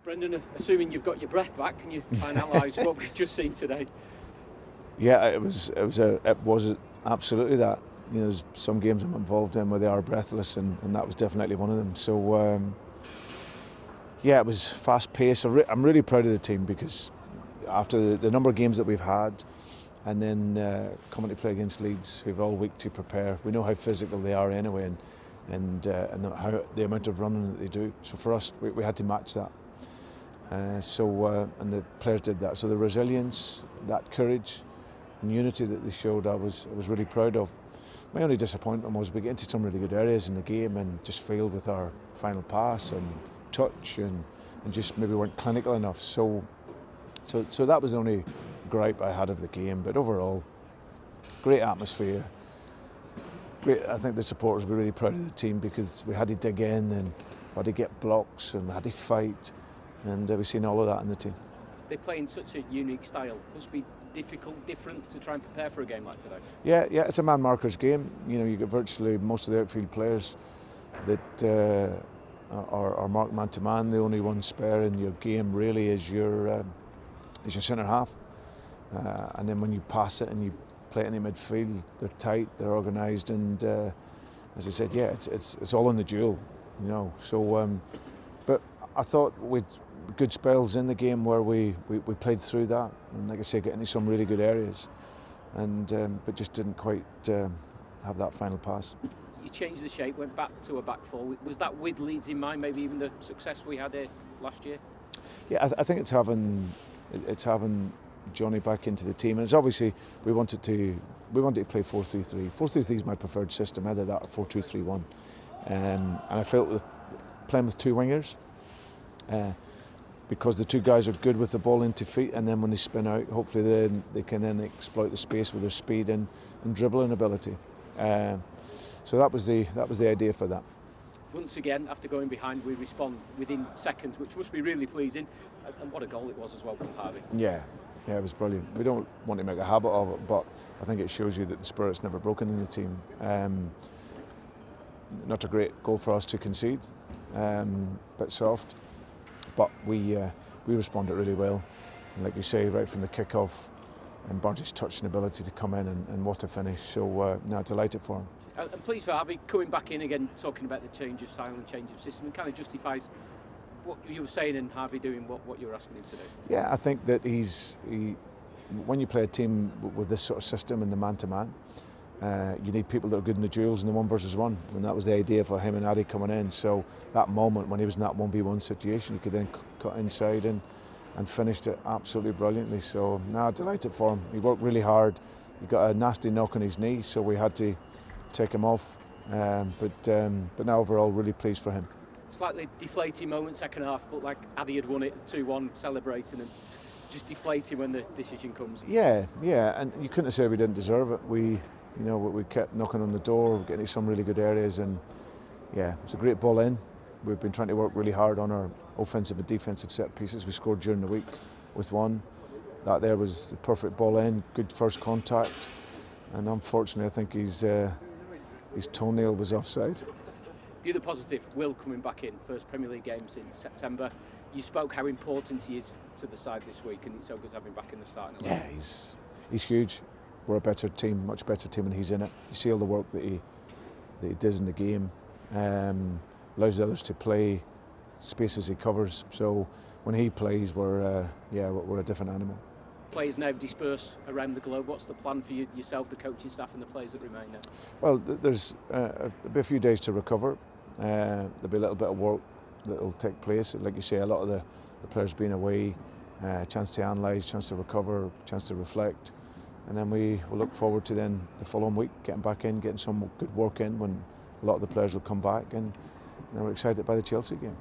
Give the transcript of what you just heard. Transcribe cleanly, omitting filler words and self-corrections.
Brendan, assuming you've got your breath back, can you try and analyse what we've just seen today? Yeah, it was absolutely that. You know, there's some games I'm involved in where they are breathless, and that was definitely one of them. So yeah, it was fast paced. I'm really proud of the team because after the number of games that we've had, and then coming to play against Leeds, who've all week to prepare, we know how physical they are anyway, and how the amount of running that they do. So for us, we had to match that. And the players did that. So the resilience, that courage, and unity that they showed, I was really proud of. My only disappointment was we get into some really good areas in the game and just failed with our final pass and touch and just maybe weren't clinical enough. So that was the only gripe I had of the game. But overall, great atmosphere. Great. I think the supporters were really proud of the team because we had to dig in and we had to get blocks and we had to fight, and we've seen all of that in the team. They play in such a unique style. Must be different to try and prepare for a game like today. Yeah, it's a man markers game. You know, you get virtually most of the outfield players that are marked man to man. The only one spare in your game really is your centre half. And then when you pass it and you play it in the midfield, they're tight, they're organised, and as I said, yeah, it's all in the duel. You know, so but I thought with good spells in the game where we played through that, and like I say, get into some really good areas, and but just didn't quite have that final pass. You changed the shape, went back to a back four. Was that with Leeds in mind? Maybe even the success we had here last year. Yeah, I think it's having Johnny back into the team, and it's obviously we wanted to play 4-3-3. 4-3-3 is my preferred system, either that or 4-2-3-1, and I felt playing with two wingers. Because the two guys are good with the ball into feet, and then when they spin out, hopefully they can then exploit the space with their speed and dribbling ability. So that was the idea for that. Once again, after going behind, we respond within seconds, which must be really pleasing. And what a goal it was as well from Harvey. Yeah, it was brilliant. We don't want to make a habit of it, but I think it shows you that the spirit's never broken in the team. Not a great goal for us to concede, bit soft. But we responded really well, and like you say, right from the kick-off, and Burns' touching ability to come in and what a finish. So now delighted for him. And pleased for Harvey coming back in again, talking about the change of style and change of system, and kind of justifies what you were saying and Harvey doing what you were asking him to do. Yeah, I think that when you play a team with this sort of system and the man-to-man, you need people that are good in the duels and the 1 versus 1, and that was the idea for him and Addy coming in. So that moment when he was in that 1v1 situation, he could then cut inside and finished it absolutely brilliantly. So now delighted for him. He worked really hard. He got a nasty knock on his knee, so we had to take him off. But now overall, really pleased for him. Slightly deflating moment second half. Looked like Addy had won it 2-1, celebrating, and just deflating when the decision comes. Yeah, and you couldn't say we didn't deserve it. We kept knocking on the door, getting some really good areas, and yeah, it was a great ball in. We've been trying to work really hard on our offensive and defensive set pieces. We scored during the week with one. That there was the perfect ball in, good first contact, and unfortunately I think his toenail was offside. The other positive, Will coming back in, first Premier League games in September. You spoke how important he is to the side this week, and it's so good to have him back in the starting line. Yeah, he's huge. We're a better team, much better team when he's in it. You see all the work that he does in the game, allows the others to play, spaces he covers. So when he plays, we're a different animal. Players now disperse around the globe. What's the plan for yourself, the coaching staff, and the players that remain now? Well, there's a few days to recover. There'll be a little bit of work that will take place. Like you say, a lot of the players being away, chance to analyse, chance to recover, chance to reflect. And then we will look forward to then the following week, getting back in, getting some good work in when a lot of the players will come back, and then we're excited by the Chelsea game.